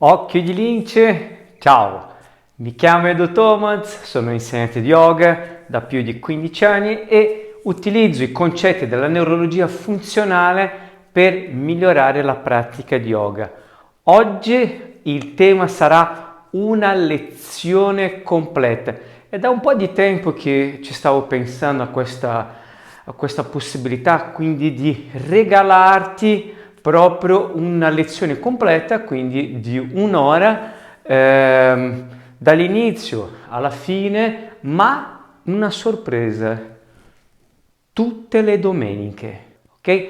Occhio di lince, ciao, mi chiamo Edo Thomas, sono insegnante di yoga da più di 15 anni e utilizzo i concetti della neurologia funzionale per migliorare la pratica di yoga. Oggi il tema sarà una lezione completa. È da un po' di tempo che ci stavo pensando a questa possibilità, quindi di regalarti proprio una lezione completa, quindi di un'ora, dall'inizio alla fine, ma una sorpresa, tutte le domeniche, ok?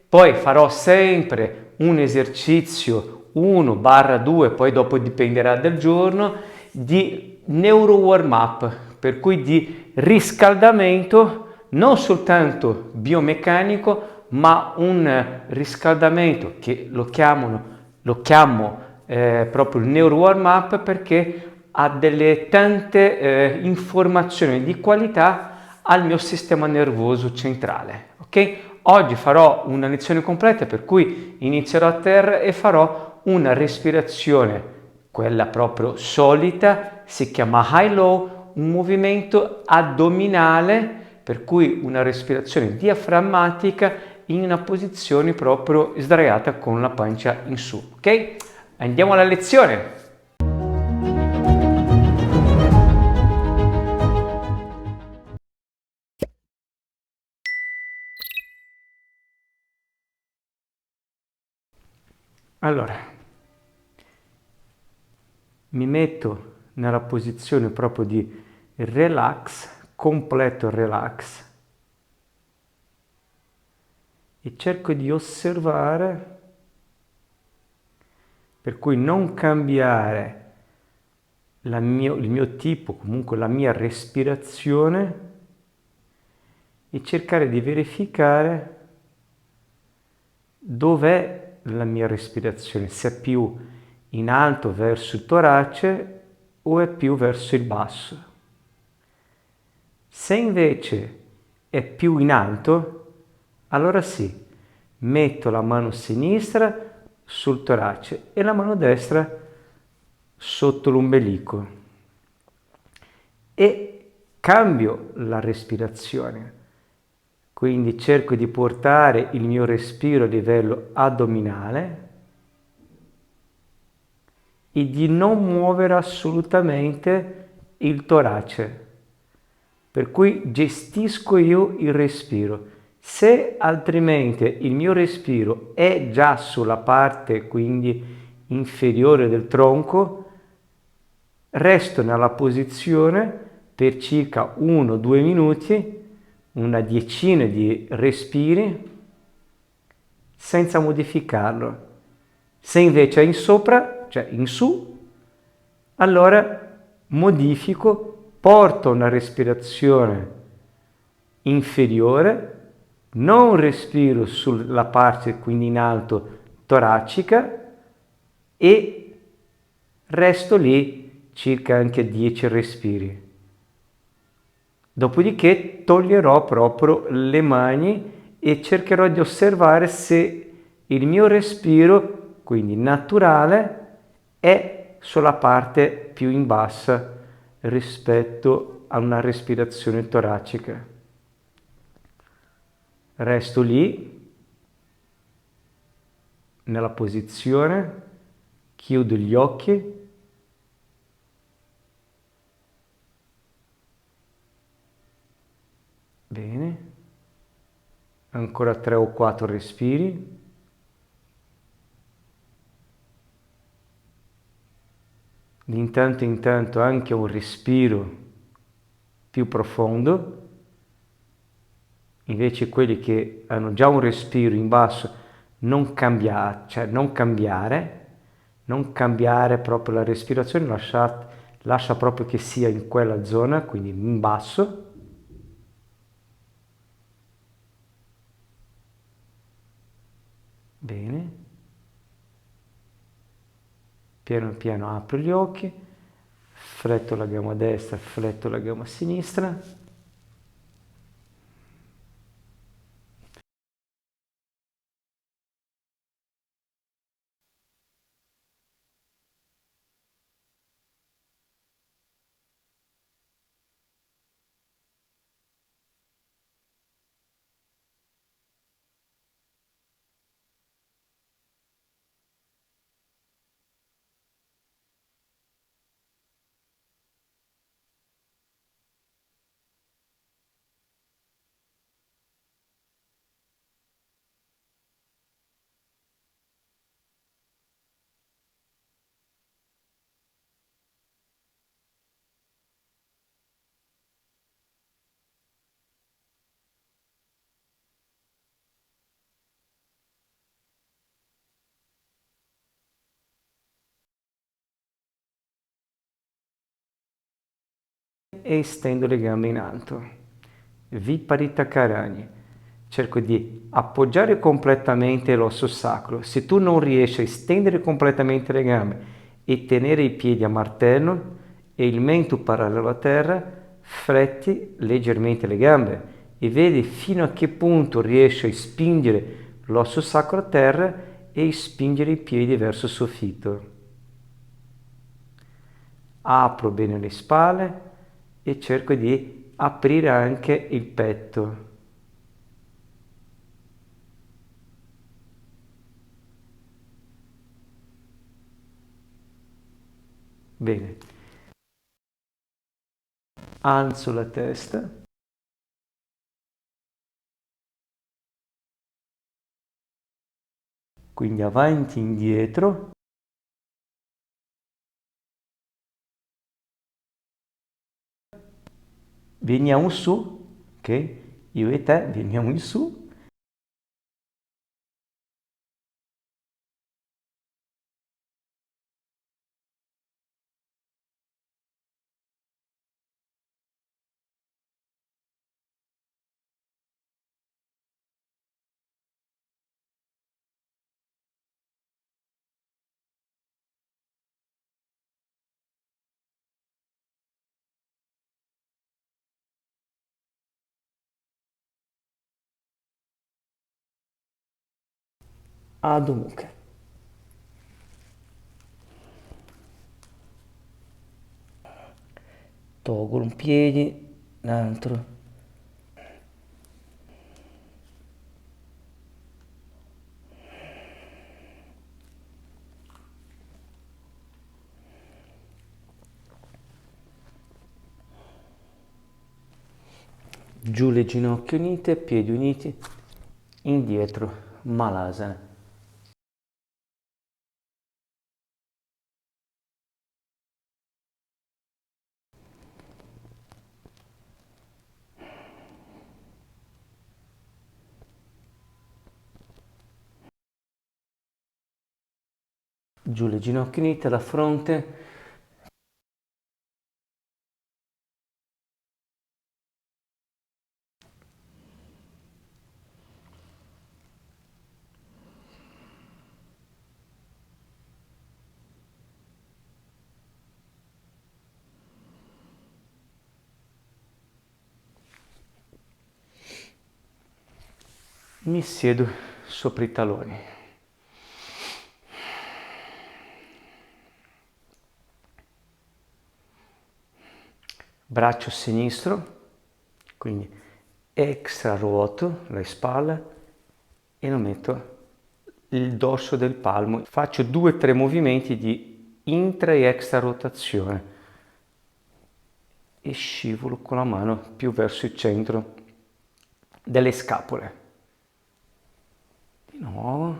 Poi farò sempre un esercizio 1/2, poi dopo dipenderà dal giorno, di neuro warm up, per cui di riscaldamento non soltanto biomeccanico, ma un riscaldamento che lo chiamo proprio il neuro warm up, perché ha delle tante informazioni di qualità al mio sistema nervoso centrale. Ok? Oggi farò una lezione completa, per cui inizierò a terra e farò una respirazione, quella proprio solita, si chiama high-low, un movimento addominale, per cui una respirazione diaframmatica in una posizione proprio sdraiata con la pancia in su. Ok? Andiamo alla lezione. Allora, mi metto nella posizione proprio di relax, completo relax, e cerco di osservare, per cui non cambiare il mio tipo, comunque la mia respirazione, e cercare di verificare dov'è la mia respirazione, se è più in alto verso il torace o è più verso il basso. Se invece è più in alto, allora sì, metto la mano sinistra sul torace e la mano destra sotto l'ombelico e cambio la respirazione. Quindi cerco di portare il mio respiro a livello addominale e di non muovere assolutamente il torace. Per cui gestisco io il respiro. Se altrimenti il mio respiro è già sulla parte quindi inferiore del tronco, resto nella posizione per circa 1-2 minuti, una decina di respiri, senza modificarlo. Se invece è in sopra, cioè in su, allora modifico, porto una respirazione inferiore, non respiro sulla parte quindi in alto toracica e resto lì circa anche 10 respiri. Dopodiché toglierò proprio le mani e cercherò di osservare se il mio respiro, quindi naturale, è sulla parte più in bassa rispetto a una respirazione toracica. Resto lì, nella posizione, chiudo gli occhi . Bene, ancora 3 o 4 respiri. Di intanto in tanto anche un respiro più profondo. Invece quelli che hanno già un respiro in basso, non cambiare, non cambiare proprio la respirazione, lascia proprio che sia in quella zona, quindi in basso. Bene. Piano piano apro gli occhi, fletto la gamba destra, fletto la gamba sinistra. e estendo le gambe in alto. Viparita Karani. Cerco di appoggiare completamente l'osso sacro. Se tu non riesci a estendere completamente le gambe e tenere i piedi a martello e il mento parallelo a terra, fletti leggermente le gambe e vedi fino a che punto riesci a spingere l'osso sacro a terra e spingere i piedi verso il soffitto. Apro bene le spalle e cerco di aprire anche il petto. Bene. Alzo la testa. Quindi avanti e indietro. Veniamo su, ok? Io e te veniamo in su. Adho Mukha. Tolgo un piede, l'altro. Giù le ginocchia unite, piedi uniti, indietro, Malasana. Giù le ginocchia unite, la fronte. Mi siedo sopra i taloni. Braccio sinistro, quindi extra ruoto le spalle e lo metto il dorso del palmo. Faccio 2-3 movimenti di intra e extra rotazione e scivolo con la mano più verso il centro delle scapole. Di nuovo,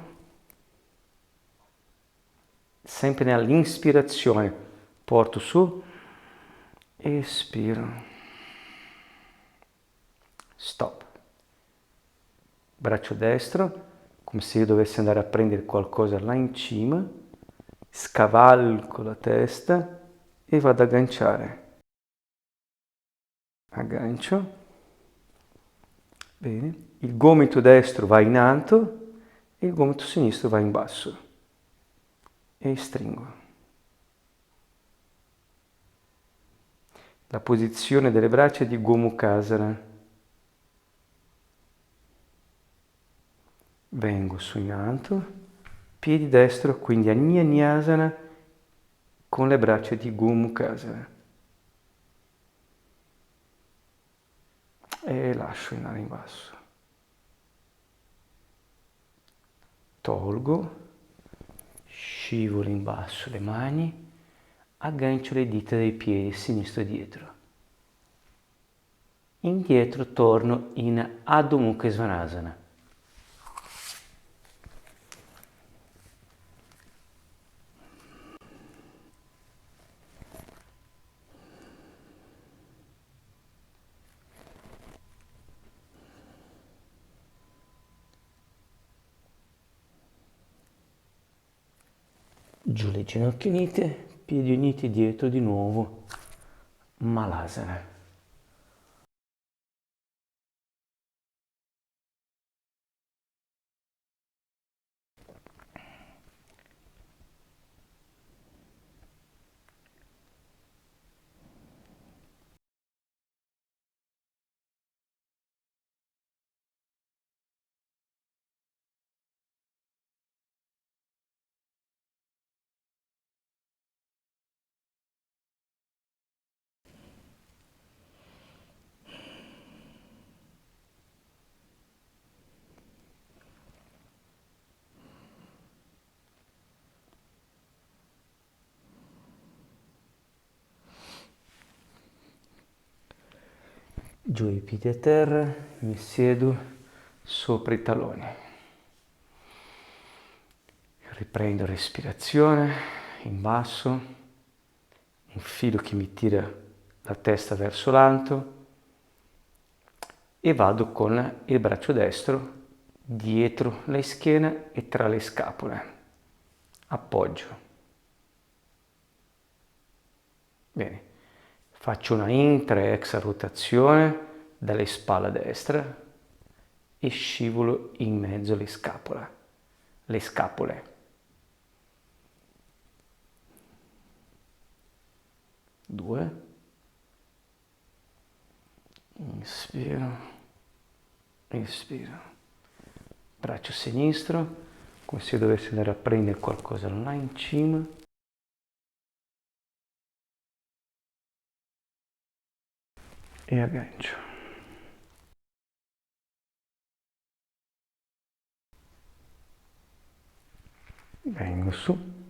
sempre nell'inspirazione, porto su, espiro, stop. Braccio destro, come se io dovessi andare a prendere qualcosa là in cima, scavalco la testa e vado ad agganciare. Aggancio, bene, il gomito destro va in alto e il gomito sinistro va in basso e stringo. La posizione delle braccia è di Gomukhasana. Vengo su in alto, piedi destro, quindi Anija Nyasana con le braccia di Gomukhasana. E lascio andare in basso. Tolgo, scivolo in basso le mani, aggancio le dita dei piedi sinistro e dietro. Indietro torno in Adho Mukha Svanasana. Giù le ginocchia unite, piedi uniti dietro di nuovo, Malasana. giù i piedi a terra, mi siedo sopra i taloni. Riprendo respirazione in basso, un filo che mi tira la testa verso l'alto e vado con il braccio destro dietro la schiena e tra le scapole. Appoggio. Bene, faccio una intra-exa rotazione dalle spalle a destra e scivolo in mezzo alle scapole. 2. Inspiro, espiro. Braccio sinistro, come se dovessi andare a prendere qualcosa là in cima. E aggancio. Vengo su.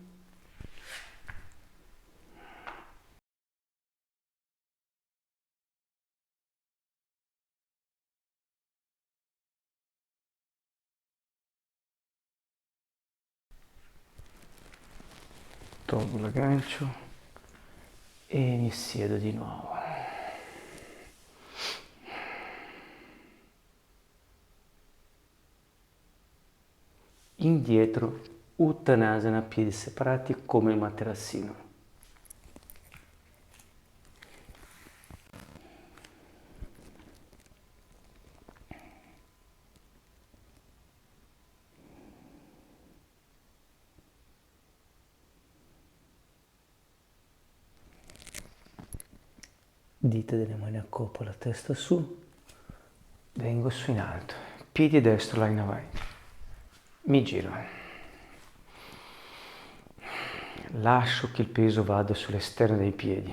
Tolgo l'aggancio e mi siedo di nuovo. Indietro, Uttanasana, piedi separati come il materassino. Dita delle mani a coppa, la testa su, vengo su in alto, piedi destro là in avanti, mi giro, lascio che il peso vada sull'esterno dei piedi,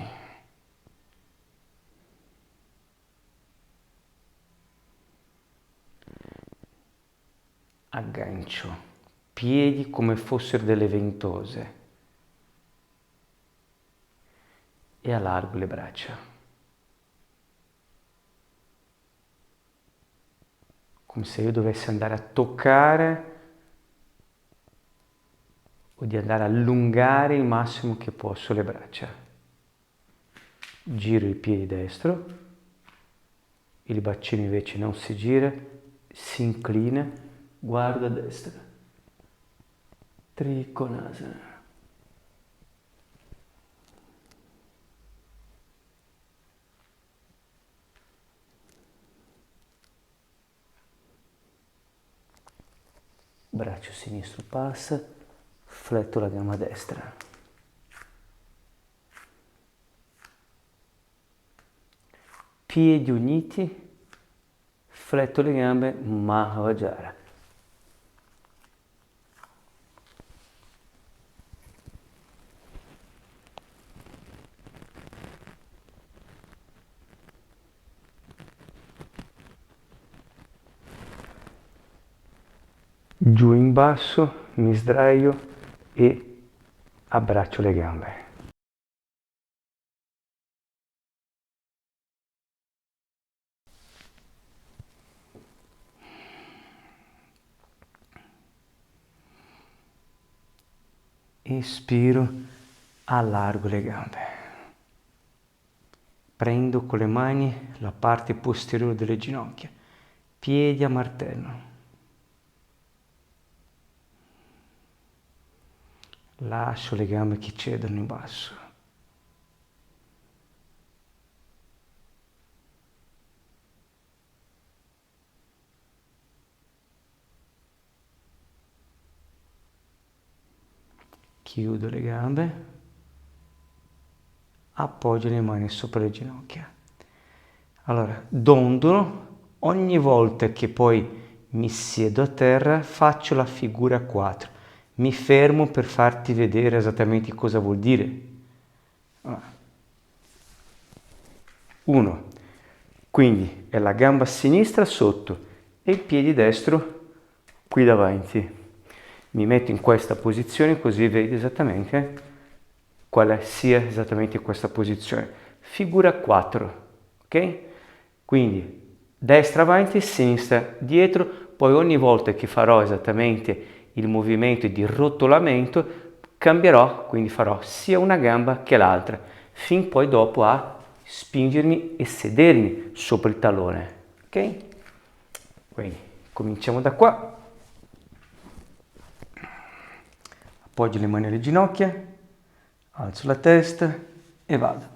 aggancio, piedi come fossero delle ventose e allargo le braccia. Come se io dovessi andare a toccare o di andare a allungare il massimo che posso le braccia. Giro il piede destro, il bacino invece non si gira, si inclina, guardo a destra. Trikonasana. Braccio sinistro passa, fletto la gamba destra. Piedi uniti, fletto le gambe, Mahavajra. Giù in basso, mi sdraio e abbraccio le gambe. Espiro, allargo le gambe. Prendo con le mani la parte posteriore delle ginocchia, piedi a martello. Lascio le gambe che cedono in basso. Chiudo le gambe, appoggio le mani sopra le ginocchia. Allora, dondolo, ogni volta che poi mi siedo a terra faccio la figura 4. Mi fermo per farti vedere esattamente cosa vuol dire. 1. Quindi è la gamba sinistra sotto e il piede destro qui davanti. Mi metto in questa posizione così vedi esattamente quale sia esattamente questa posizione. Figura 4, ok? Quindi destra avanti, sinistra dietro, poi ogni volta che farò esattamente il movimento di rotolamento cambierò, quindi farò sia una gamba che l'altra, fin poi dopo a spingermi e sedermi sopra il tallone. Ok? Quindi cominciamo da qua. Appoggio le mani alle ginocchia, alzo la testa e vado.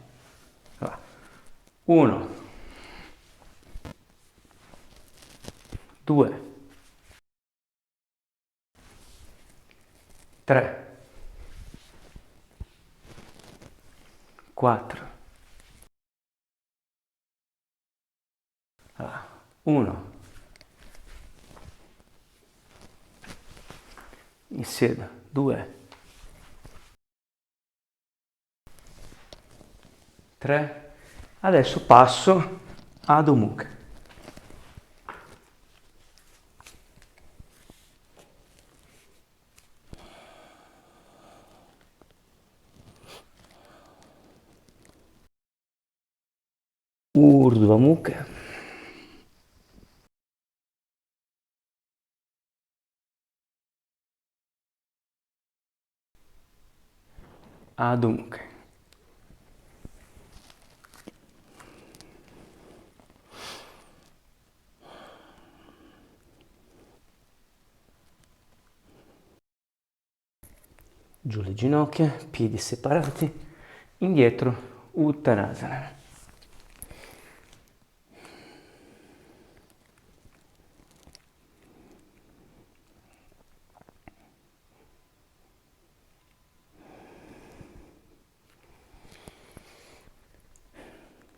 Va. 1, 2, 3, 4. 1, mi siedo, 2, 3, adesso passo ad Adho Mukha. Urdhva Mukha. Adho Mukha. Giù le ginocchia, piedi separati, indietro Uttanasana.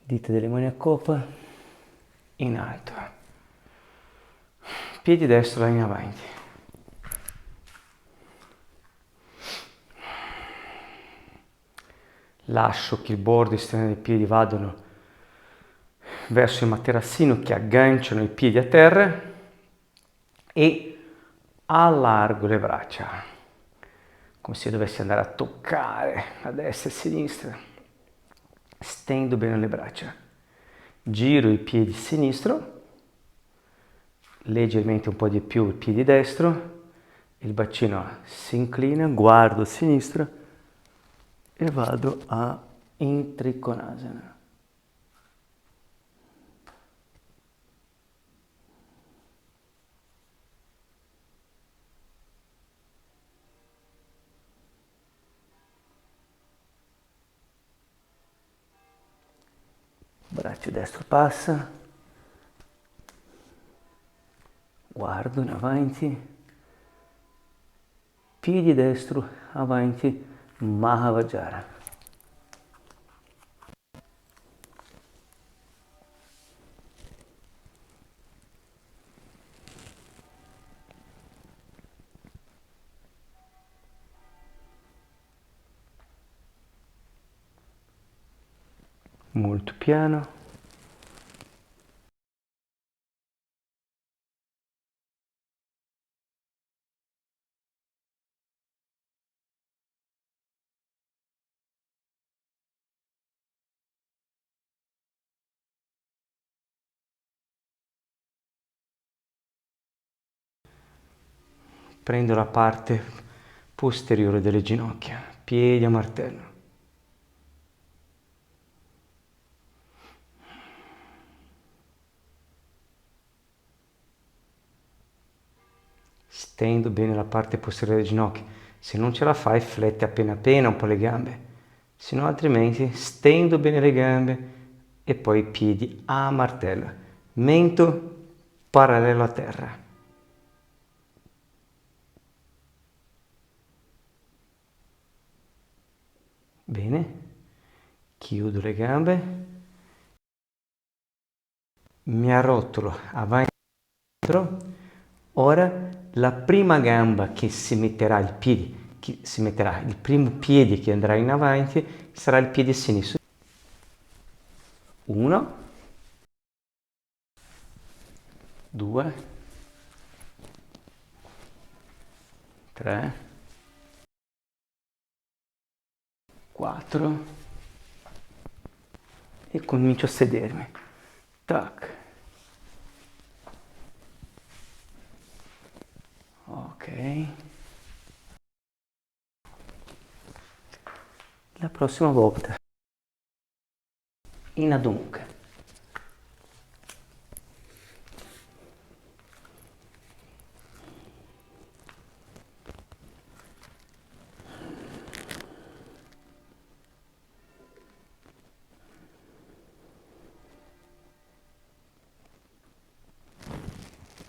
Dita delle mani a copa, in alto. Piedi destro in avanti. Lascio che il bordo esterno dei piedi vadano verso il materassino che agganciano i piedi a terra e allargo le braccia, come se dovessi andare a toccare a destra e a sinistra. Stendo bene le braccia. Giro il piede sinistro, leggermente un po' di più il piede destro, il bacino si inclina, guardo a sinistra e vado a in Trikonasana. Braccio destro passa, guardo in avanti, piedi destro avanti, Mahavajra. Molto piano. Prendo la parte posteriore delle ginocchia, piedi a martello. Stendo bene la parte posteriore delle ginocchia. Se non ce la fai, fletti appena appena un po' le gambe. Se no, altrimenti stendo bene le gambe e poi i piedi a martello. Mento parallelo a terra. Bene. Chiudo le gambe. Mi arrotolo avanti e indietro. Ora la prima gamba che si metterà, il primo piede che andrà in avanti sarà il piede sinistro. 1, 2, 3, 4 e comincio a sedermi. Tac. Ok. La prossima volta in Adho Mukha.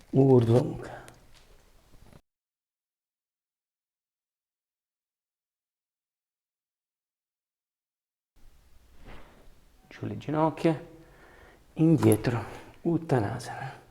Urdhva Mukha. Giù le ginocchia, indietro, Uttanasana.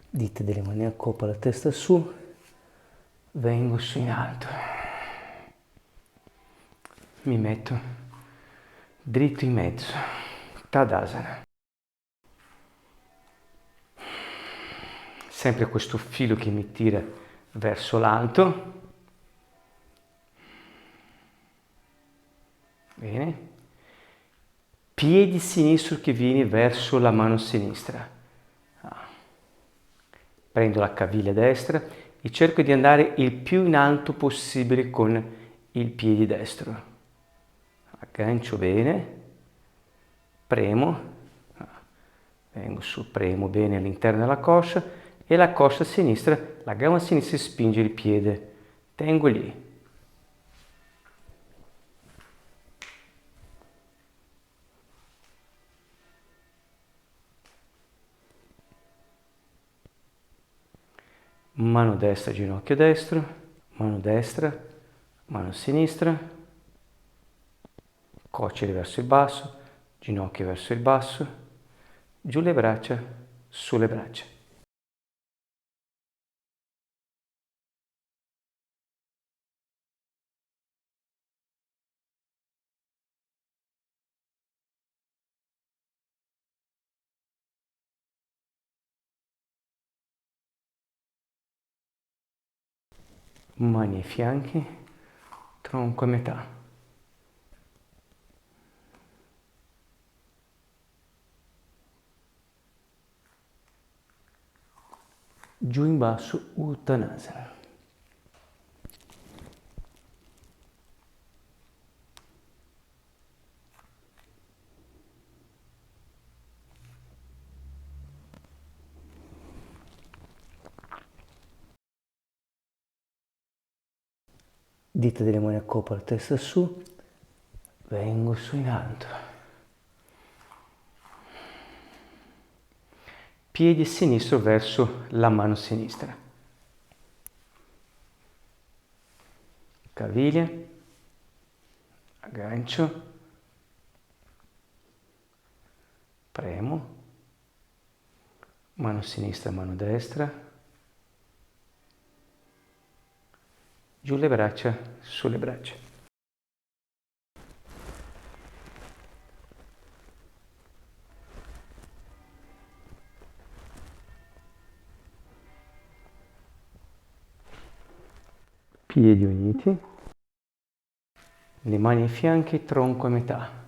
Dita delle mani a coppa, la testa su, vengo su in alto. Mi metto dritto in mezzo, Tadasana. Sempre questo filo che mi tira verso l'alto. Bene. Piedi sinistro che viene verso la mano sinistra. Prendo la caviglia destra e cerco di andare il più in alto possibile con il piede destro. Aggancio bene, premo, vengo su, premo bene all'interno della coscia e la coscia sinistra, la gamba sinistra spinge il piede. Tengo lì. Mano destra, ginocchio destro, mano destra, mano sinistra, coscia verso il basso, ginocchio verso il basso, giù le braccia, su le braccia. Mani ai fianchi, tronco a metà. Giù in basso, Uttanasana. Dita delle mani a coppa, la testa su, vengo su in alto. Piede sinistro verso la mano sinistra. Caviglia, aggancio, premo, mano sinistra, mano destra, giù le braccia, sulle braccia. Piedi uniti, le mani ai fianchi, tronco a metà.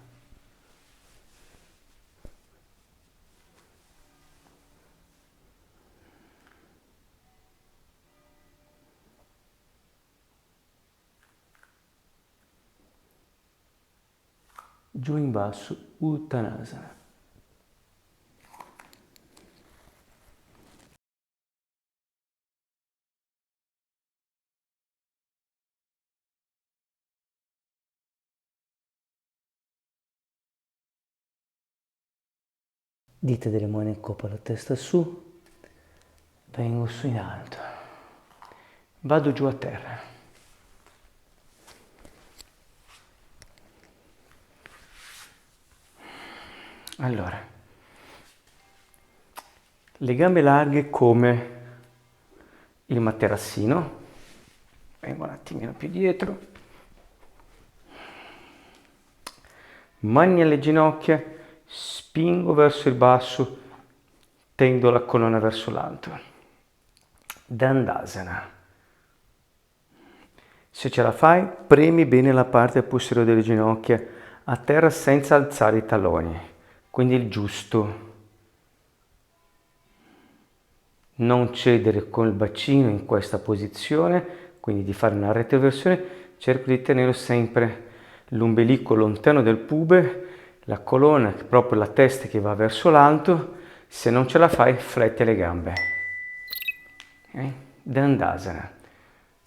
Giù in basso, Uttanasana. Dita delle mani a coppa, la testa su, vengo su in alto. Vado giù a terra. Allora, le gambe larghe come il materassino, vengo un attimino più dietro, Mani alle ginocchia, spingo verso il basso, tendo la colonna verso l'alto. Dandasana. Se ce la fai, premi bene la parte posteriore delle ginocchia a terra senza alzare i talloni, quindi il giusto. Non cedere con il bacino in questa posizione, quindi di fare una retroversione, cerco di tenere sempre l'ombelico lontano del pube, la colonna, proprio la testa che va verso l'alto. Se non ce la fai, fletti le gambe. Okay? Dandasana.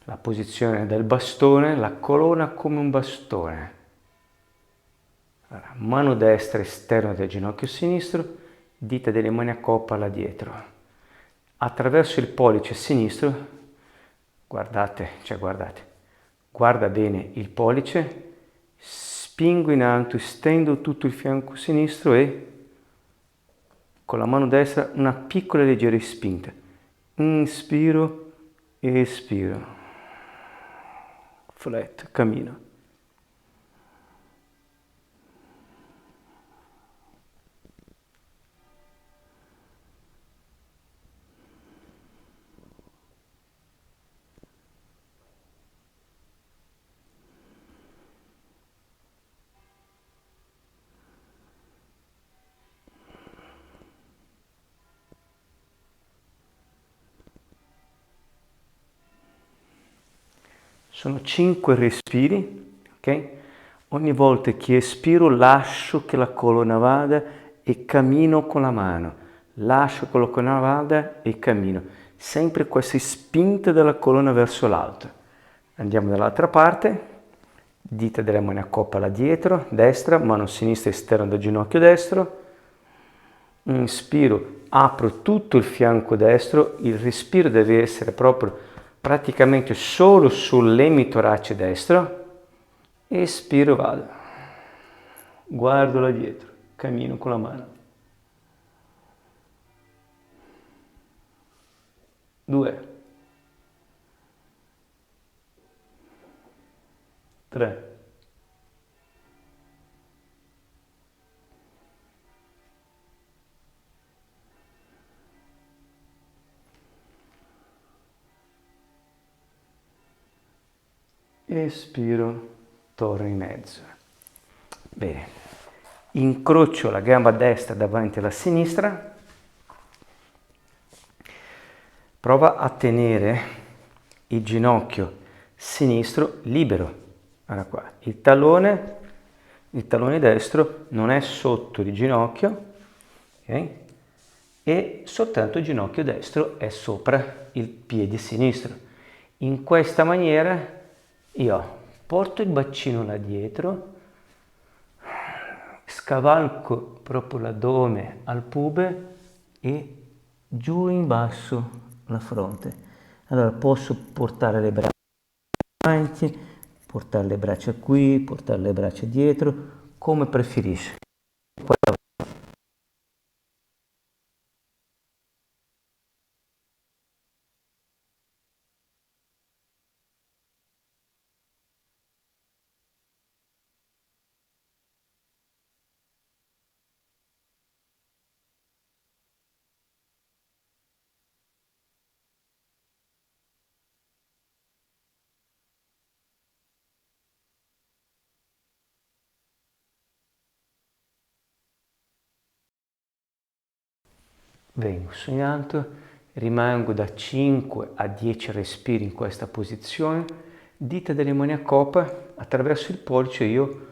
La posizione del bastone, la colonna come un bastone. Allora, mano destra esterna del ginocchio sinistro, dita delle mani a coppa là dietro. Attraverso il pollice sinistro, guarda bene il pollice, spingo in alto, stendo tutto il fianco sinistro e con la mano destra una piccola leggera spinta. Inspiro, espiro. Flat, cammino. Sono 5 respiri, ok? Ogni volta che espiro lascio che la colonna vada e cammino con la mano. Lascio che la colonna vada e cammino. Sempre questa spinta della colonna verso l'alto. Andiamo dall'altra parte. Dita delle mani a coppa là dietro, destra, mano sinistra esterna del ginocchio destro. Inspiro, apro tutto il fianco destro, il respiro deve essere proprio praticamente solo sull'emitorace destro. Espiro, vado. Guardo là dietro, cammino con la mano. 2, 3. Espiro, torno in mezzo. Bene, incrocio la gamba destra davanti alla sinistra, prova a tenere il ginocchio sinistro libero. Guarda qua, il tallone destro non è sotto il ginocchio, okay? E soltanto il ginocchio destro è sopra il piede sinistro. In questa maniera io porto il bacino là dietro, scavalco proprio l'addome al pube e giù in basso la fronte. Allora posso portare le braccia avanti, portare le braccia qui, portare le braccia dietro, come preferisci. Vengo su in alto, rimango da 5 a 10 respiri in questa posizione, dita delle mani a coppa, attraverso il pollice io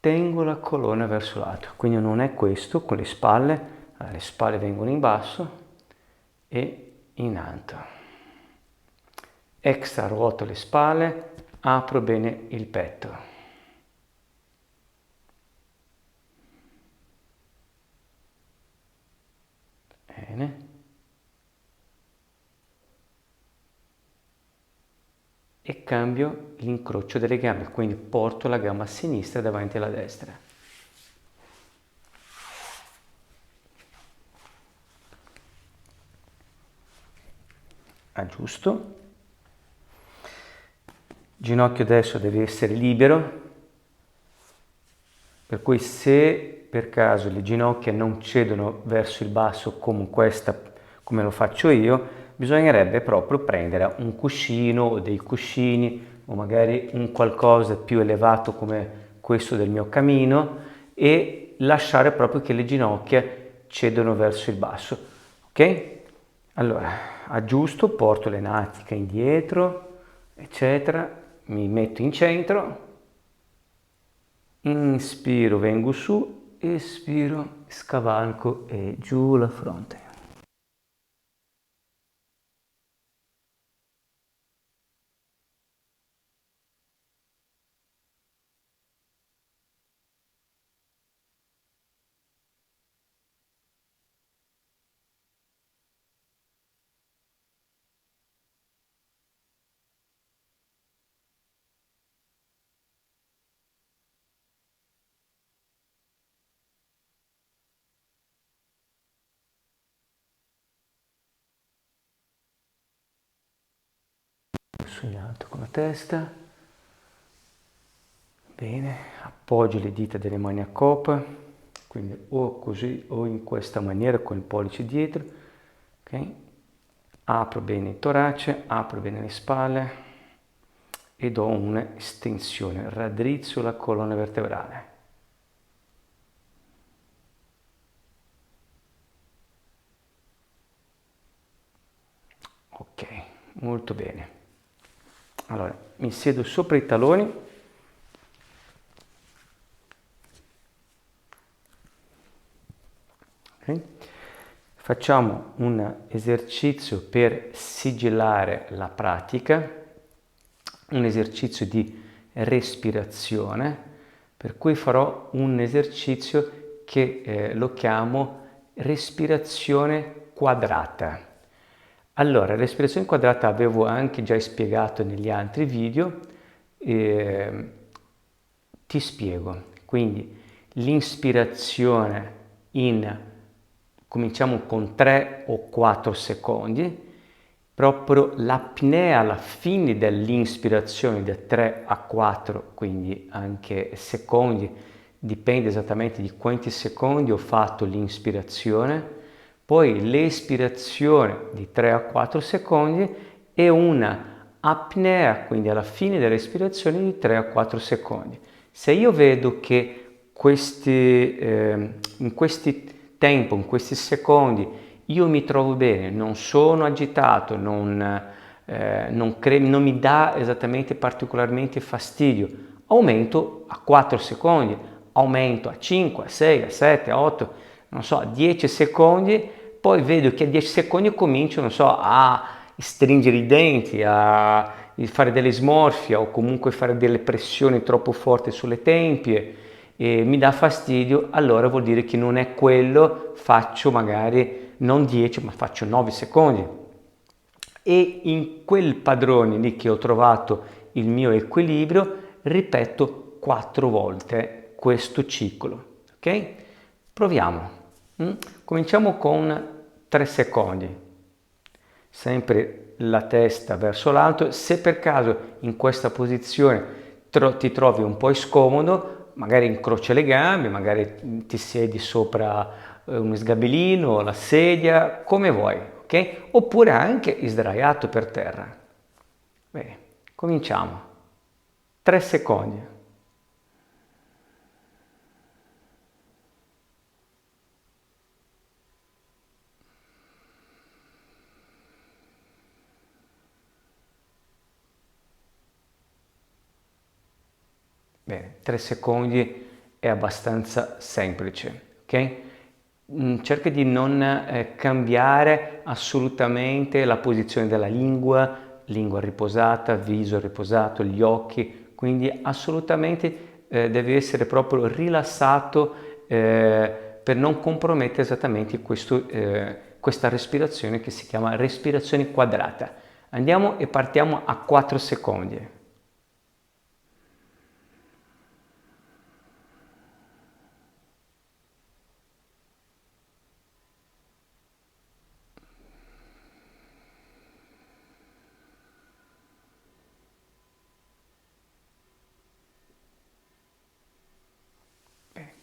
tengo la colonna verso l'alto, quindi non è questo con le spalle vengono in basso e in alto. Extra ruoto le spalle, apro bene il petto. Bene. E cambio l'incrocio delle gambe, quindi porto la gamba sinistra davanti alla destra. Aggiusto. Ginocchio destro deve essere libero. Per cui se per caso le ginocchia non cedono verso il basso come lo faccio io, bisognerebbe proprio prendere un cuscino o dei cuscini o magari un qualcosa più elevato come questo del mio camino e lasciare proprio che le ginocchia cedono verso il basso. Ok? Allora, aggiusto, porto le natiche indietro, eccetera, mi metto in centro, inspiro, vengo su, espiro, scavalco e giù la fronte. Su in alto con la testa. Bene, appoggio le dita delle mani a copa, quindi o così o in questa maniera con il pollice dietro. Ok? Apro bene il torace, apro bene le spalle e do un'estensione, raddrizzo la colonna vertebrale. Ok, molto bene. Allora, mi siedo sopra i taloni. Okay. Facciamo un esercizio per sigillare la pratica, un esercizio di respirazione, per cui farò un esercizio che lo chiamo respirazione quadrata. Allora, respirazione quadrata avevo anche già spiegato negli altri video, ti spiego. Quindi l'inspirazione cominciamo con 3 o 4 secondi, proprio l'apnea alla fine dell'inspirazione da 3 a 4, quindi anche secondi, dipende esattamente di quanti secondi ho fatto l'inspirazione, poi l'espirazione di 3 a 4 secondi e una apnea, quindi alla fine dell'espirazione di 3 a 4 secondi. Se io vedo che in questi tempo, in questi secondi, io mi trovo bene, non sono agitato, non mi dà esattamente particolarmente fastidio, aumento a 4 secondi, aumento a 5, a 6, a 7, a 8, non so, a 10 secondi, poi vedo che a 10 secondi comincio, non so, a stringere i denti, a fare delle smorfie o comunque fare delle pressioni troppo forti sulle tempie e mi dà fastidio, allora vuol dire che non è quello, faccio magari non 10 ma faccio 9 secondi. E in quel padrone lì che ho trovato il mio equilibrio, ripeto 4 volte questo ciclo. Ok? Proviamo. Cominciamo con 3 secondi. Sempre la testa verso l'alto. Se per caso in questa posizione ti trovi un po' scomodo, magari incrocia le gambe, magari ti siedi sopra uno sgabellino, la sedia, come vuoi, ok? Oppure anche sdraiato per terra. Bene, cominciamo. 3 secondi. Bene, 3 secondi è abbastanza semplice, ok? Cerca di non cambiare assolutamente la posizione della lingua riposata, viso riposato, gli occhi, quindi assolutamente devi essere proprio rilassato per non compromettere esattamente questa respirazione che si chiama respirazione quadrata. Andiamo e partiamo a 4 secondi.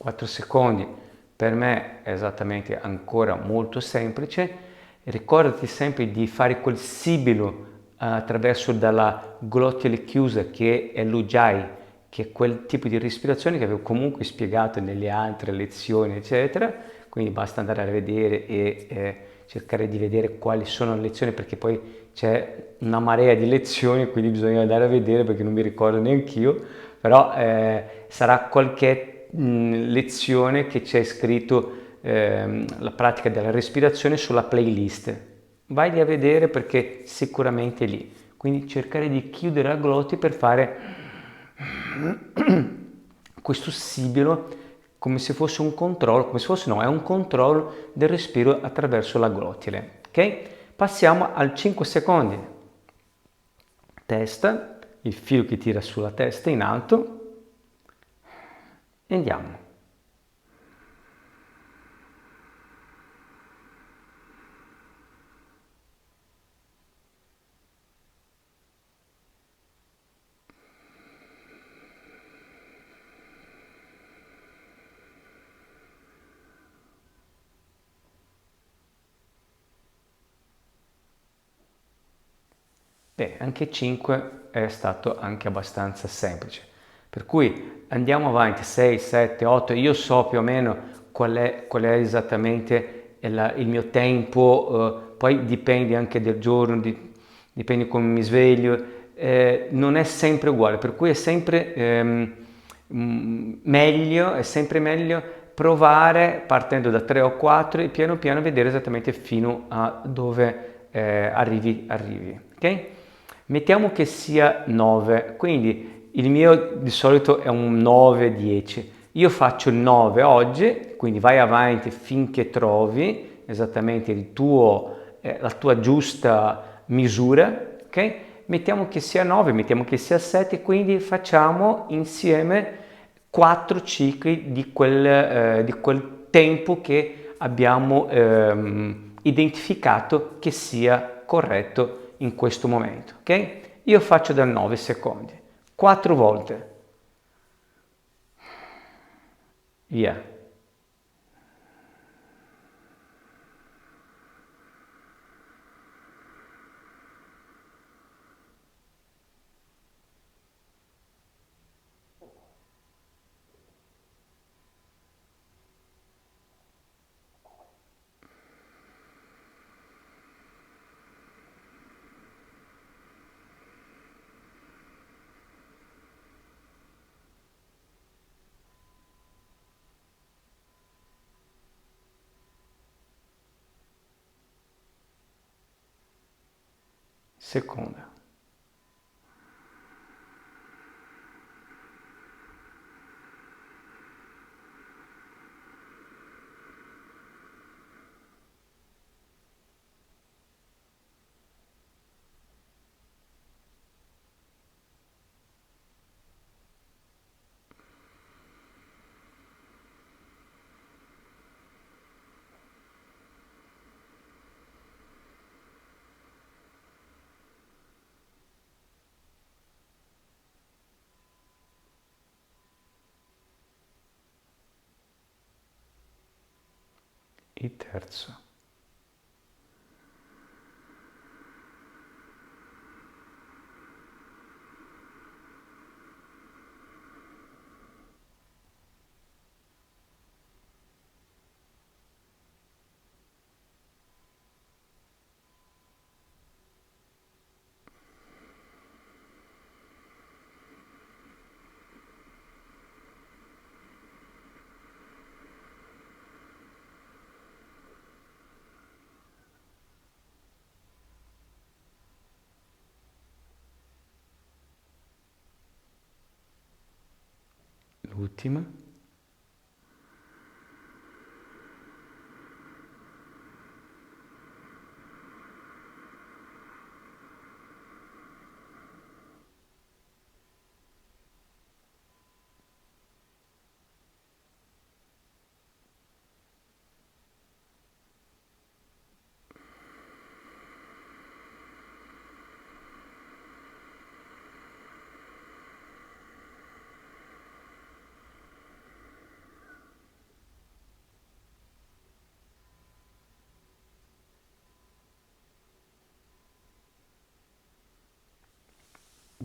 4 secondi per me è esattamente ancora molto semplice. Ricordati sempre di fare quel sibilo attraverso dalla glottale chiusa, che è l'ujjayi, che è quel tipo di respirazione che avevo comunque spiegato nelle altre lezioni, eccetera. Quindi basta andare a vedere e cercare di vedere quali sono le lezioni, perché poi c'è una marea di lezioni, quindi bisogna andare a vedere perché non mi ricordo neanch'io, però sarà qualche lezione che c'è scritto la pratica della respirazione sulla playlist. Vai a vedere perché sicuramente è lì. Quindi cercare di chiudere la glotte per fare questo sibilo come se fosse un controllo, come se fosse no, è un controllo del respiro attraverso la glottide. Ok? Passiamo al 5 secondi. Testa, il filo che tira sulla testa in alto e andiamo. Beh, anche 5 è stato anche abbastanza semplice. Per cui andiamo avanti, 6, 7, 8, io so più o meno qual è esattamente il mio tempo, poi dipende anche del giorno, dipende come mi sveglio, non è sempre uguale, per cui è sempre è sempre meglio provare partendo da 3 o 4 e piano piano vedere esattamente fino a dove arrivi. Ok? Mettiamo che sia 9, quindi il mio di solito è un 9-10. Io faccio il 9 oggi, quindi vai avanti finché trovi esattamente la tua giusta misura, ok? Mettiamo che sia 9, mettiamo che sia 7, quindi facciamo insieme 4 cicli di quel tempo che abbiamo identificato che sia corretto in questo momento, ok? Io faccio da 9 secondi, 4 volte, via. Seconda. Il terzo. L'ultima.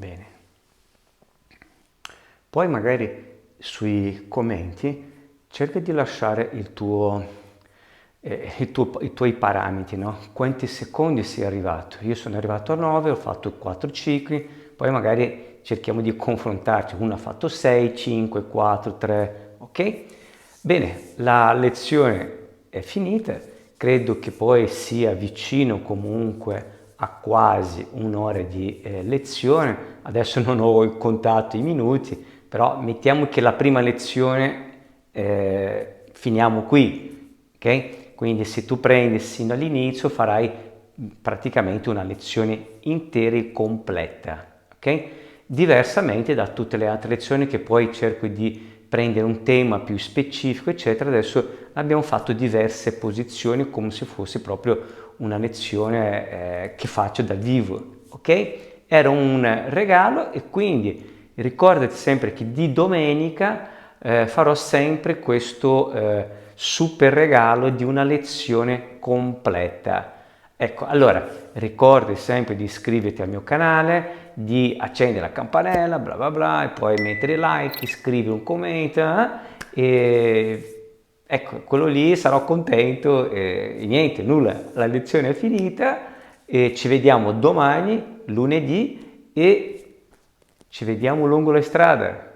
Bene. Poi magari sui commenti cerca di lasciare i tuoi parametri, no? Quanti secondi sei arrivato? Io sono arrivato a 9, ho fatto 4 cicli, poi magari cerchiamo di confrontarci, uno ha fatto 6, 5, 4, 3, ok? Bene, la lezione è finita, credo che poi sia vicino comunque a quasi un'ora di lezione, adesso non ho contato i minuti, però mettiamo che la prima lezione finiamo qui, ok? Quindi se tu prendi sino all'inizio farai praticamente una lezione intera e completa, ok? Diversamente da tutte le altre lezioni che poi cerco di prendere un tema più specifico, eccetera. Adesso abbiamo fatto diverse posizioni come se fosse proprio una lezione che faccio dal vivo, ok? Era un regalo e quindi ricordati sempre che di domenica farò sempre questo super regalo di una lezione completa. Ecco, allora ricordi sempre di iscriverti al mio canale, di accendere la campanella, bla bla bla, e poi mettere like, scrivi un commento, e ecco, quello lì sarò contento e niente, nulla, la lezione è finita e ci vediamo domani, lunedì, e ci vediamo lungo la strada.